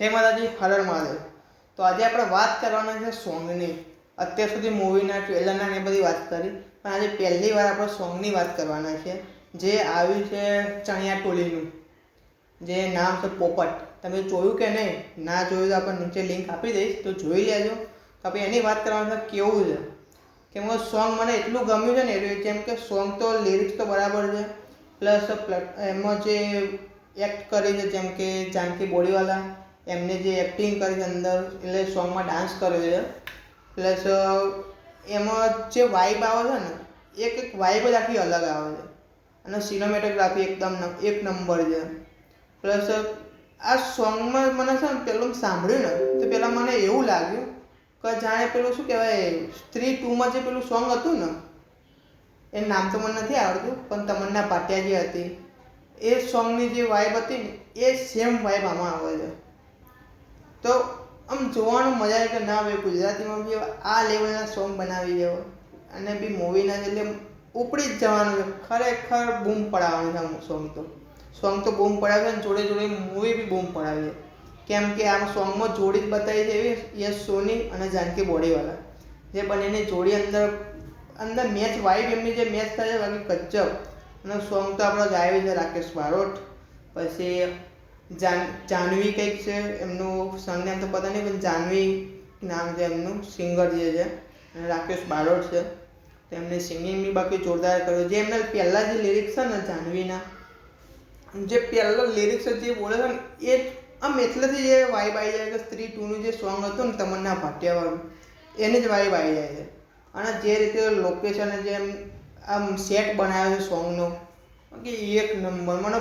જય માતાજી, હર મહાદેવ। તો આજે આપણે વાત કરવાના છે સોંગની। અત્યાર સુધી મૂવીના ટ્રેલરના ને બધી વાત કરી, પણ આજે પહેલી વાર આપણે સોંગની વાત કરવાના છે, જે આવ્યું છે ચણિયા ટોલીનું, જે નામ છે પોપટ। તમે જોયું કે નહીં? ના જોયું તો આપણે નીચે લિંક આપી દઈશ, તો જોઈ લેજો। તો આપણે એની વાત કરવાના છે કેવું છે, કેમ કે સોંગ મને એટલું ગમ્યું છે ને, જેમ કે સોંગ તો લિરિક્સ તો બરાબર છે, પ્લસ એમાં જે એક્ટ કરી છે જેમ કે જાનકી બોડીવાલા, એમને જે એક્ટિંગ કરી છે અંદર, એટલે સોંગમાં ડાન્સ કર્યો છે, પ્લસ એમાં જે વાઇબ આવે છે ને, એક વાઇબ જ આખી અલગ આવે છે, અને સિનેમેટોગ્રાફી એકદમ એક નંબર છે। પ્લસ આ સોંગમાં મને છે ને પેલું સાંભળ્યું ને તો પહેલાં મને એવું લાગ્યું કે જાણે પેલું શું કહેવાય, સ્ત્રી 2માં જે પેલું સોંગ હતું ને, એ નામ તો મને નથી આવડતું, પણ તમન્ના ભાટિયા જે હતી એ સોંગની જે વાઇબ હતી ને, એ સેમ વાઇબ આમાં આવે છે। તો આમ જોવાનું મજા આવે કે ના ભાઈ, ગુજરાતીમાં બી આ લેવલના સોંગ બનાવી દેવો, અને બી મૂવીના એટલે ઉપડી જ જવાનું છે, ખરેખર બૂમ પડાવવાનું છે આ સોંગ તો બૂમ પડાવે છે, જોડે જોડે મૂવી બી બૂમ પડાવી છે, કેમ કે આ સોંગમાં જોડી જ બતાવી છે એવી યશ સોની અને જાનકી બોડીવાલા, જે બંનેની જોડી અંદર મેચ વાઇબ એમની જે મેચ થાય છે બાકી ગજબ। અને સોંગ તો આપણો ગાયો છે રાકેશ બારોટ, પછી જાનવી કંઈક છે એમનું સરનેમ તો પતા નહીં, પણ જાનવી નામ છે એમનું, સિંગર જે છે, અને રાકેશ બારોટ છે, તો એમની સિંગિંગ બી બાકી જોરદાર કર્યું। જે એમના પહેલા જે લિરિક્સ છે ને જાનવીના, જે પહેલા લિરિક્સ જે બોલે છે ને, એ આમ એટલેથી જે વાઇબ આવી જાય કે સ્ત્રી 2નું જે સોંગ હતું ને તમન્ના ભાટિયાવાળું, એની જ વાઇબ આવી જાય છે। અને જે રીતે લોકેશન જેમ આમ સેટ બનાવ્યો છે સોંગનો, કે એક નંબર। મને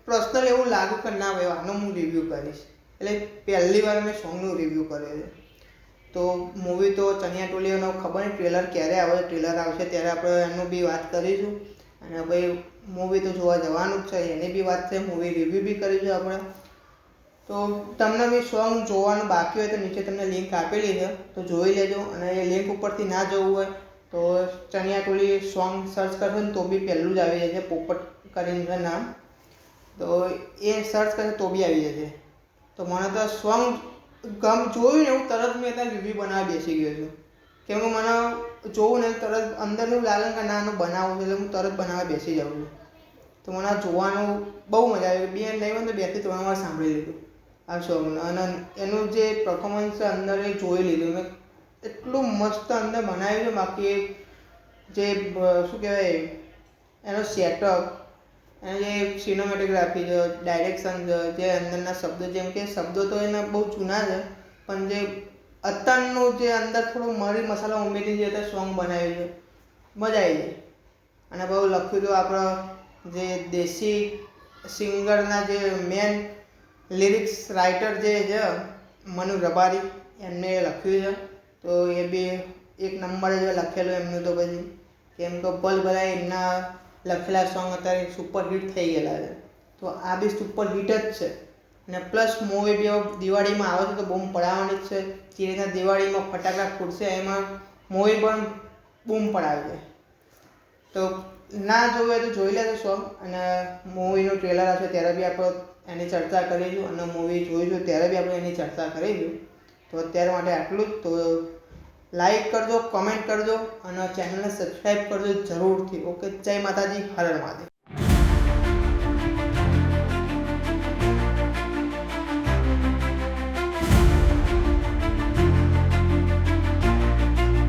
પર્સનલ એવું લાગ્યું કે ના ભાઈ આનો હું રિવ્યૂ કરીશ, એટલે પહેલી વાર મેં સોંગનું રિવ્યૂ કર્યો છે। તો મૂવી તો ચણિયા ટોલીનો ખબર નહીં ટ્રેલર ક્યારે આવે, ટ્રેલર આવશે ત્યારે આપણે એનું બી વાત કરીશું, અને ભાઈ મૂવી તો જોવા જવાનું જ છે, એની બી વાત છે, મૂવી રિવ્યૂ બી કરીશું આપણે। તો તમને બી સોંગ જોવાનું બાકી હોય તો નીચે તમને લિંક આપેલી છે, તો જોઈ લેજો। અને એ લિંક ઉપરથી ના જોવું હોય તો ચણિયા ટોલી સોંગ સર્ચ કરશો ને તો બી પહેલું જ આવી જશે, પોપટ કરીને છે નામ, તો એ સર્ચ કરશો તો બી આવી જશે। તો મને તો સોંગ જોયું ને હું તરત મેં ત્યાં રિવ્યૂ બનાવવા બેસી ગયો છું, કેમ કે મને જોવું ને તરત અંદર એવું લાગે કે ના આનું બનાવવું છે, એટલે હું તરત બનાવવા બેસી જાઉં છું। તો મને આ જોવાનું બહુ મજા આવી, બે નહીં હોય તો 2 થી 3 વાર સાંભળી લીધું આ સોંગને, અને એનું જે પરફોર્મન્સ છે અંદર એ જોઈ લીધું મેં, એટલું મસ્ત અંદર બનાવ્યું છે। બાકી જે શું કહેવાય એનો સેટઅપ, અને જે સિનેમેટોગ્રાફી છે, ડાયરેક્શન છે, જે અંદરના શબ્દો, જેમ કે શબ્દો તો એના બહુ જૂના છે, પણ જે અત્યારનું જે અંદર થોડું મરી મસાલા ઉમેરી જે રીતે સોંગ બનાવ્યું છે, મજા આવી જાય। અને બહુ લખ્યું તો આપણા જે દેશી સિંગરના જે મેન લિરિક્સ રાઇટર જે છે મનુ રબારી, એમને લખ્યું છે, તો એ બી એક નંબર જ લખેલું એમનું તો પછી, કેમ કે પલ બધા એમના લખેલા સોંગ અત્યારે સુપર હિટ થઈ ગયેલા છે, તો આ બી સુપર હિટ જ છે। અને પ્લસ મૂવી બી દિવાળીમાં આવે છે તો બૂમ પડાવવાની જ છે, જે રીતના દિવાળીમાં ફટાકડા ફૂટશે એમાં મૂવી પણ બૂમ પડાવે છે। તો ના જોવે તો જોઈ લેજો સોંગ, અને મૂવીનું ટ્રેલર આવશે ત્યારે બી આપણે એની ચર્ચા કરીશું, અને મૂવી જોઈશું ત્યારે બી આપણે એની ચર્ચા કરીશું। તો અત્યારે માટે આટલું જ। તો લાઈક કરજો, કમેન્ટ કરજો, અને ચેનલને સબસ્ક્રાઈબ કરજો જરૂરથી। ઓકે, જય માતાજી, હર હર મહાદેવ।